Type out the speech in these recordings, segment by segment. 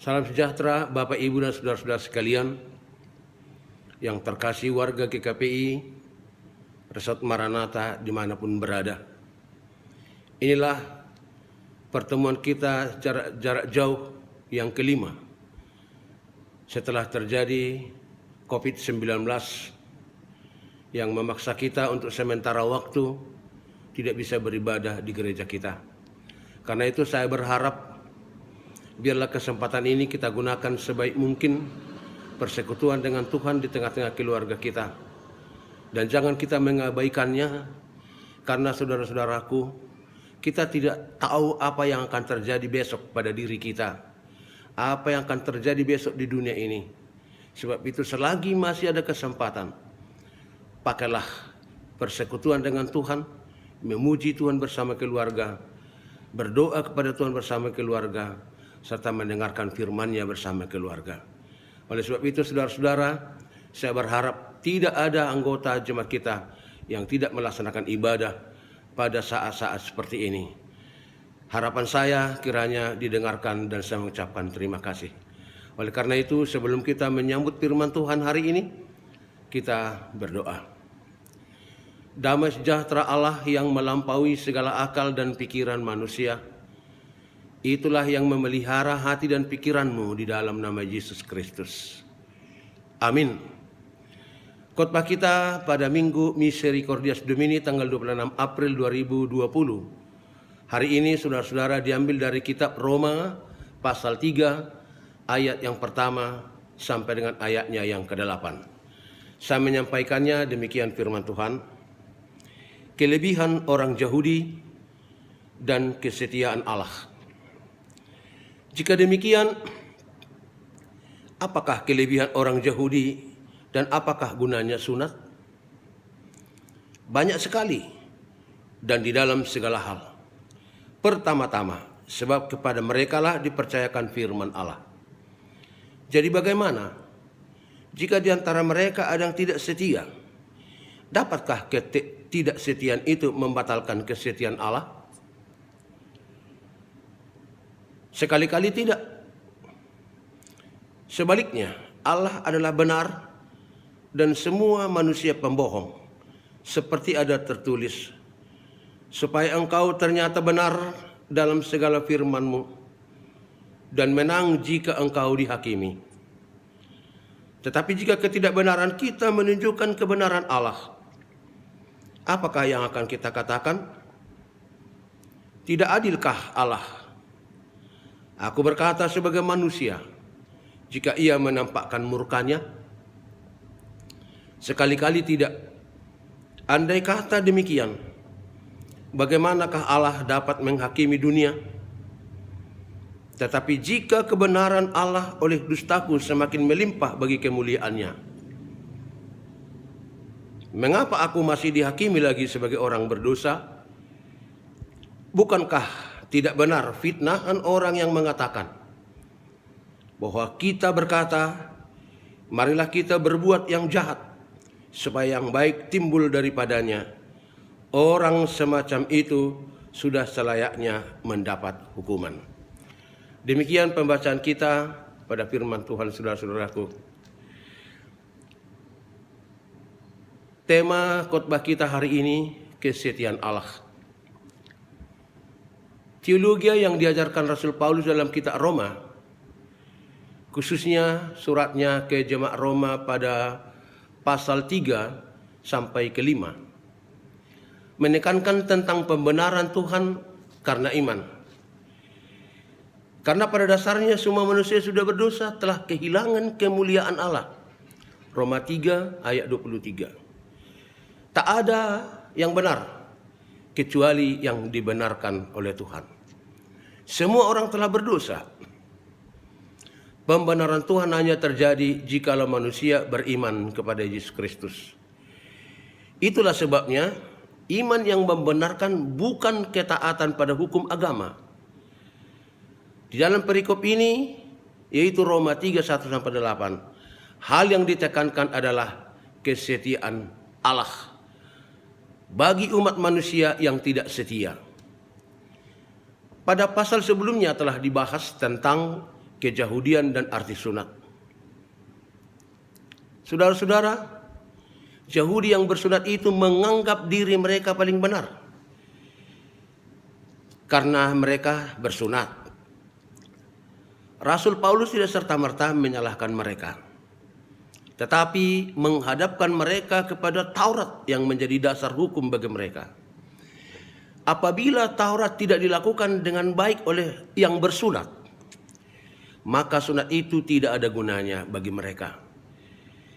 Salam sejahtera Bapak, Ibu, dan saudara-saudara sekalian yang terkasih warga GKPI, Resort Maranatha dimanapun berada. Inilah pertemuan kita jarak jauh yang kelima setelah terjadi COVID-19 yang memaksa kita untuk sementara waktu tidak bisa beribadah di gereja kita. Karena itu saya berharap biarlah kesempatan ini kita gunakan sebaik mungkin persekutuan dengan Tuhan di tengah-tengah keluarga kita. Dan jangan kita mengabaikannya, karena saudara-saudaraku, kita tidak tahu apa yang akan terjadi besok pada diri kita. Apa yang akan terjadi besok di dunia ini. Sebab itu selagi masih ada kesempatan, pakailah persekutuan dengan Tuhan, memuji Tuhan bersama keluarga, berdoa kepada Tuhan bersama keluarga, serta mendengarkan firman-Nya bersama keluarga. Oleh sebab itu, saudara-saudara, saya berharap tidak ada anggota jemaat kita yang tidak melaksanakan ibadah pada saat-saat seperti ini. Harapan saya kiranya didengarkan dan saya mengucapkan terima kasih. Oleh karena itu, sebelum kita menyambut firman Tuhan hari ini, kita berdoa. Damai sejahtera Allah yang melampaui segala akal dan pikiran manusia, itulah yang memelihara hati dan pikiranmu di dalam nama Yesus Kristus. Amin. Khotbah kita pada Minggu Misericordias Domini tanggal 26 April 2020. Hari ini saudara-saudara diambil dari kitab Roma pasal 3 ayat yang pertama sampai dengan ayatnya yang ke-8. Saya menyampaikannya demikian firman Tuhan. Kelebihan orang Yahudi dan kesetiaan Allah. Jika demikian, apakah kelebihan orang Yahudi dan apakah gunanya sunat? Banyak sekali dan di dalam segala hal. Pertama-tama, sebab kepada merekalah dipercayakan firman Allah. Jadi bagaimana jika di antara mereka ada yang tidak setia? Dapatkah ketidaksetiaan itu membatalkan kesetiaan Allah? Sekali-kali tidak. Sebaliknya, Allah adalah benar dan semua manusia pembohong. Seperti ada tertulis, supaya engkau ternyata benar dalam segala firman-Mu dan menang jika engkau dihakimi. Tetapi jika ketidakbenaran kita menunjukkan kebenaran Allah, apakah yang akan kita katakan? Tidak adilkah Allah? Aku berkata sebagai manusia, jika ia menampakkan murkanya? Sekali-kali tidak. Andai kata demikian, bagaimanakah Allah dapat menghakimi dunia? Tetapi jika kebenaran Allah oleh dustaku semakin melimpah bagi kemuliaannya, mengapa aku masih dihakimi lagi sebagai orang berdosa? Bukankah tidak benar fitnahan orang yang mengatakan bahwa kita berkata, marilah kita berbuat yang jahat, supaya yang baik timbul daripadanya. Orang semacam itu sudah selayaknya mendapat hukuman. Demikian pembacaan kita pada firman Tuhan, saudara-saudaraku. Tema khotbah kita hari ini, kesetiaan Allah. Teologi yang diajarkan Rasul Paulus dalam kitab Roma, khususnya suratnya ke jemaat Roma pada pasal 3 sampai ke 5, menekankan tentang pembenaran Tuhan karena iman. Karena pada dasarnya semua manusia sudah berdosa, telah kehilangan kemuliaan Allah. Roma 3 ayat 23. Tak ada yang benar kecuali yang dibenarkan oleh Tuhan. Semua orang telah berdosa. Pembenaran Tuhan hanya terjadi jikalau manusia beriman kepada Yesus Kristus. Itulah sebabnya iman yang membenarkan bukan ketaatan pada hukum agama. Di dalam perikop ini, yaitu Roma 3, 1-8, hal yang ditekankan adalah kesetiaan Allah bagi umat manusia yang tidak setia. Pada pasal sebelumnya telah dibahas tentang keyahudian dan arti sunat. Saudara-saudara, Yahudi yang bersunat itu menganggap diri mereka paling benar karena mereka bersunat. Rasul Paulus tidak serta-merta menyalahkan mereka, tetapi menghadapkan mereka kepada Taurat yang menjadi dasar hukum bagi mereka. Apabila Taurat tidak dilakukan dengan baik oleh yang bersunat, maka sunat itu tidak ada gunanya bagi mereka.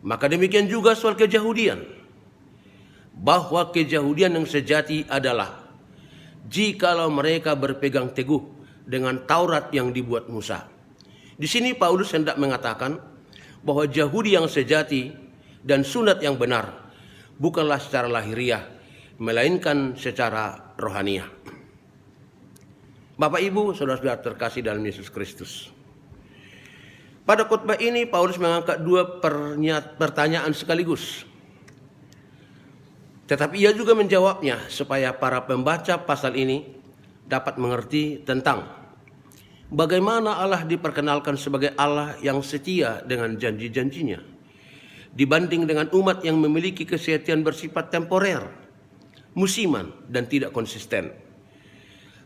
Maka demikian juga soal keyahudian, bahwa keyahudian yang sejati adalah jikalau mereka berpegang teguh dengan Taurat yang dibuat Musa. Di sini Paulus hendak mengatakan bahwa Yahudi yang sejati dan sunat yang benar bukanlah secara lahiriah, melainkan secara rohaniah. Bapak Ibu, saudara-saudara terkasih dalam Yesus Kristus. Pada khotbah ini Paulus mengangkat dua pertanyaan sekaligus. Tetapi ia juga menjawabnya supaya para pembaca pasal ini dapat mengerti tentang bagaimana Allah diperkenalkan sebagai Allah yang setia dengan janji-janjinya, dibanding dengan umat yang memiliki kesetiaan bersifat temporer, musiman, dan tidak konsisten.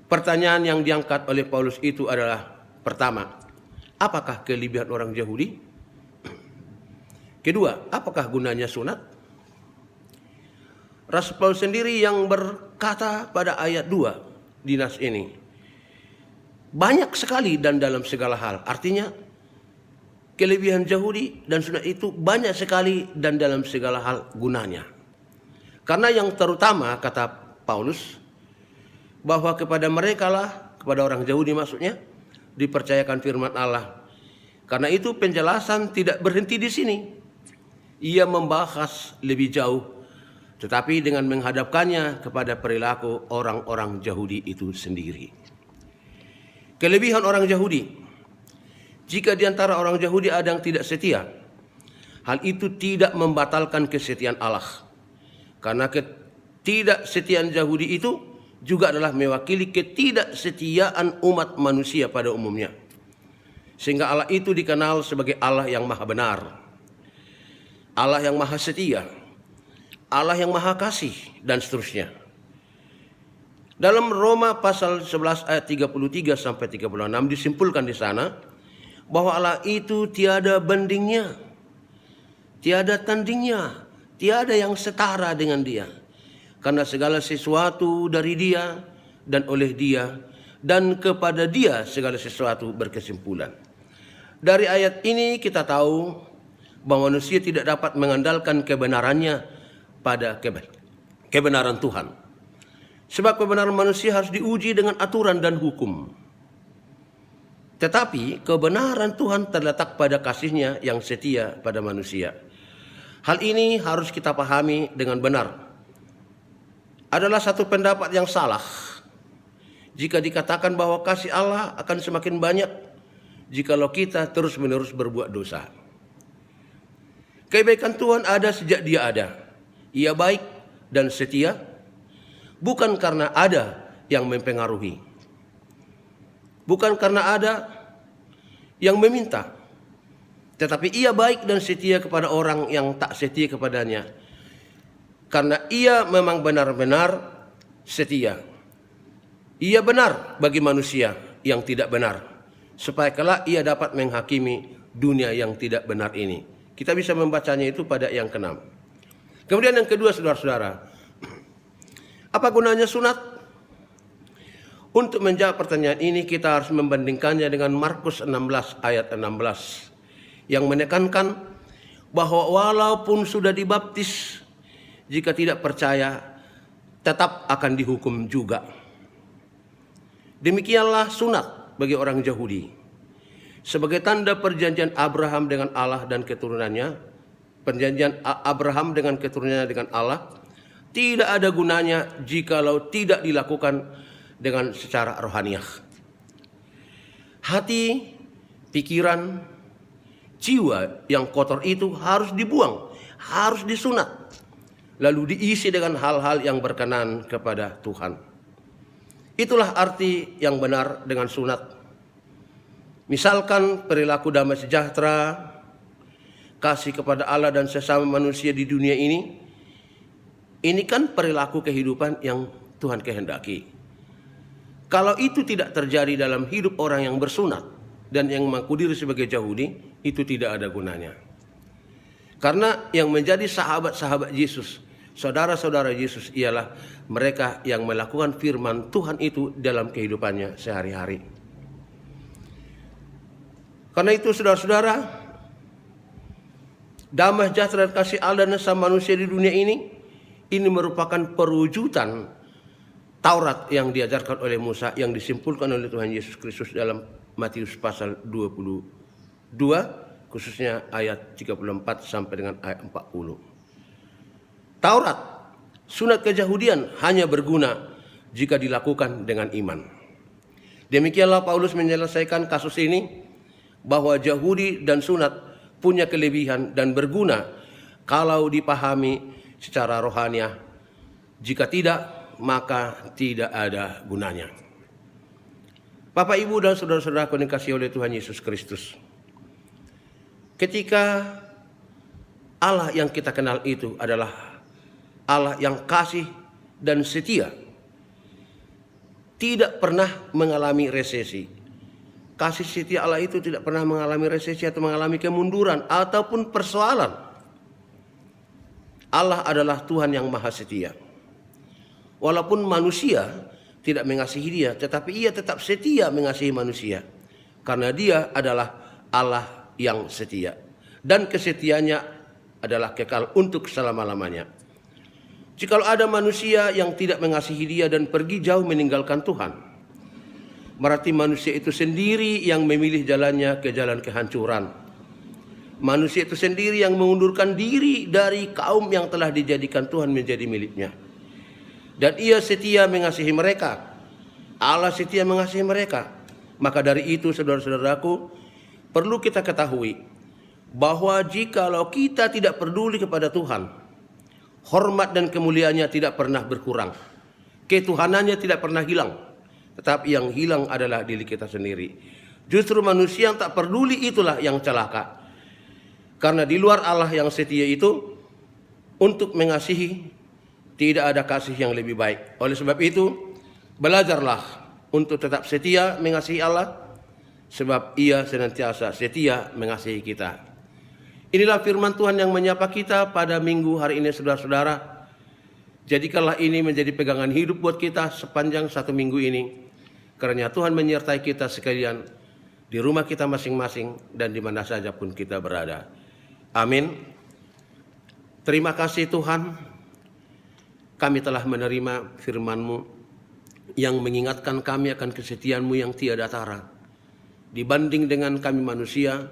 Pertanyaan yang diangkat oleh Paulus itu adalah, pertama, apakah kelebihan orang Yahudi? Kedua, apakah gunanya sunat? Rasul Paulus sendiri yang berkata pada ayat 2 di nas ini, banyak sekali dan dalam segala hal. Artinya kelebihan Yahudi dan sunat itu banyak sekali dan dalam segala hal gunanya. Karena yang terutama, kata Paulus, bahwa kepada mereka lah, kepada orang Yahudi maksudnya, dipercayakan firman Allah. Karena itu penjelasan tidak berhenti di sini. Ia membahas lebih jauh, tetapi dengan menghadapkannya kepada perilaku orang-orang Yahudi itu sendiri. Kelebihan orang Yahudi, jika di antara orang Yahudi ada yang tidak setia, hal itu tidak membatalkan kesetiaan Allah. Karena ketidaksetiaan Yahudi itu juga adalah mewakili ketidaksetiaan umat manusia pada umumnya. Sehingga Allah itu dikenal sebagai Allah yang maha benar, Allah yang maha setia, Allah yang maha kasih, dan seterusnya. Dalam Roma pasal 11 ayat 33 sampai 36 disimpulkan di sana bahwa Allah itu tiada bandingnya, tiada tandingnya, tiada yang setara dengan Dia. Karena segala sesuatu dari Dia dan oleh Dia dan kepada Dia segala sesuatu berkesimpulan. Dari ayat ini kita tahu bahwa manusia tidak dapat mengandalkan kebenarannya pada kebenaran Tuhan. Sebab kebenaran manusia harus diuji dengan aturan dan hukum. Tetapi kebenaran Tuhan terletak pada kasih-Nya yang setia pada manusia. Hal ini harus kita pahami dengan benar. Adalah satu pendapat yang salah jika dikatakan bahwa kasih Allah akan semakin banyak jikalau kita terus-menerus berbuat dosa. Kebaikan Tuhan ada sejak Dia ada. Ia baik dan setia, bukan karena ada yang mempengaruhi, bukan karena ada yang meminta, tetapi Ia baik dan setia kepada orang yang tak setia kepadanya, karena Ia memang benar-benar setia. Ia benar bagi manusia yang tidak benar, supaya kelak Ia dapat menghakimi dunia yang tidak benar ini. Kita bisa membacanya itu pada yang ke-6. Kemudian yang kedua, saudara-saudara, apa gunanya sunat? Untuk menjawab pertanyaan ini kita harus membandingkannya dengan Markus 16 ayat 16 yang menekankan bahwa walaupun sudah dibaptis, jika tidak percaya tetap akan dihukum juga. Demikianlah sunat bagi orang Yahudi sebagai tanda perjanjian Abraham dengan Allah dan keturunannya. Perjanjian Abraham dengan keturunannya dengan Allah tidak ada gunanya jikalau tidak dilakukan dengan secara rohaniah. Hati, pikiran, jiwa yang kotor itu harus dibuang, harus disunat, lalu diisi dengan hal-hal yang berkenan kepada Tuhan. Itulah arti yang benar dengan sunat. Misalkan perilaku damai sejahtera, kasih kepada Allah dan sesama manusia di dunia ini kan perilaku kehidupan yang Tuhan kehendaki. Kalau itu tidak terjadi dalam hidup orang yang bersunat dan yang mengaku diri sebagai Yahudi, itu tidak ada gunanya. Karena yang menjadi sahabat-sahabat Yesus, saudara-saudara Yesus ialah mereka yang melakukan firman Tuhan itu dalam kehidupannya sehari-hari. Karena itu saudara-saudara, damai sejahtera dan kasih Allah dan sesama manusia di dunia ini merupakan perwujudan Taurat yang diajarkan oleh Musa, yang disimpulkan oleh Tuhan Yesus Kristus dalam Matius pasal 22, khususnya ayat 34 sampai dengan ayat 40. Taurat, sunat keyahudian hanya berguna jika dilakukan dengan iman. Demikianlah Paulus menyelesaikan kasus ini, bahwa Yahudi dan sunat punya kelebihan dan berguna kalau dipahami secara rohaniah. Jika tidak, maka tidak ada gunanya. Bapak, Ibu, dan saudara-saudaraku yang dikasihi oleh Tuhan Yesus Kristus, ketika Allah yang kita kenal itu adalah Allah yang kasih dan setia, tidak pernah mengalami resesi. Kasih setia Allah itu tidak pernah mengalami resesi atau mengalami kemunduran ataupun persoalan. Allah adalah Tuhan yang maha setia. Walaupun manusia tidak mengasihi dia, tetapi ia tetap setia mengasihi manusia. Karena dia adalah Allah yang setia. Dan kesetiaannya adalah kekal untuk selama-lamanya. Jikalau ada manusia yang tidak mengasihi dia dan pergi jauh meninggalkan Tuhan, berarti manusia itu sendiri yang memilih jalannya ke jalan kehancuran. Manusia itu sendiri yang mengundurkan diri dari kaum yang telah dijadikan Tuhan menjadi miliknya. Dan ia setia mengasihi mereka. Allah setia mengasihi mereka. Maka dari itu saudara-saudaraku, perlu kita ketahui bahwa jikalau kita tidak peduli kepada Tuhan, hormat dan kemuliaannya tidak pernah berkurang. Ketuhanannya tidak pernah hilang. Tetapi yang hilang adalah diri kita sendiri. Justru manusia yang tak peduli itulah yang celaka. Karena di luar Allah yang setia itu, untuk mengasihi tidak ada kasih yang lebih baik. Oleh sebab itu, belajarlah untuk tetap setia mengasihi Allah, sebab Ia senantiasa setia mengasihi kita. Inilah firman Tuhan yang menyapa kita pada minggu hari ini, saudara-saudara. Jadikanlah ini menjadi pegangan hidup buat kita sepanjang satu minggu ini. Karena Tuhan menyertai kita sekalian di rumah kita masing-masing dan di mana saja pun kita berada. Amin. Terima kasih Tuhan, kami telah menerima firman-Mu yang mengingatkan kami akan kesetiaan-Mu yang tiada tara. Dibanding dengan kami manusia,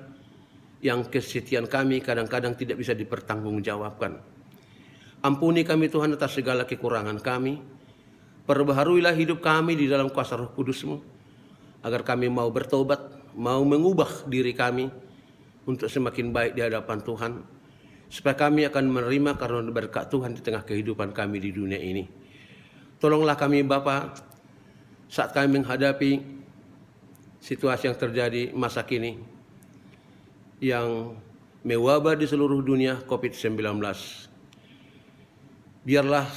yang kesetiaan kami kadang-kadang tidak bisa dipertanggungjawabkan. Ampuni kami Tuhan atas segala kekurangan kami. Perbaharuilah hidup kami di dalam kuasa Roh Kudus-Mu, agar kami mau bertobat, mau mengubah diri kami untuk semakin baik di hadapan Tuhan, supaya kami akan menerima karunia berkat Tuhan di tengah kehidupan kami di dunia ini. Tolonglah kami Bapa, saat kami menghadapi situasi yang terjadi masa kini, yang mewabah di seluruh dunia, COVID-19. Biarlah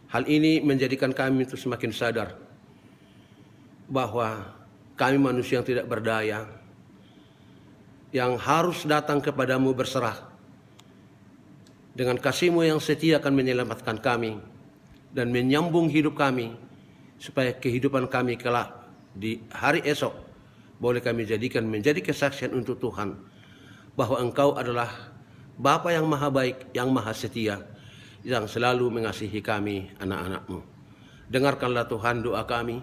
hal ini menjadikan kami itu semakin sadar bahwa kami manusia yang tidak berdaya, yang harus datang kepadamu berserah. Dengan kasih-Mu yang setia akan menyelamatkan kami dan menyambung hidup kami, supaya kehidupan kami kelak di hari esok boleh kami jadikan menjadi kesaksian untuk Tuhan, bahwa Engkau adalah Bapa yang maha baik, yang maha setia, yang selalu mengasihi kami anak-anak-Mu. Dengarkanlah Tuhan doa kami.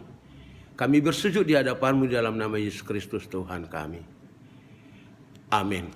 Kami bersujud di hadapan-Mu dalam nama Yesus Kristus Tuhan kami. Amin.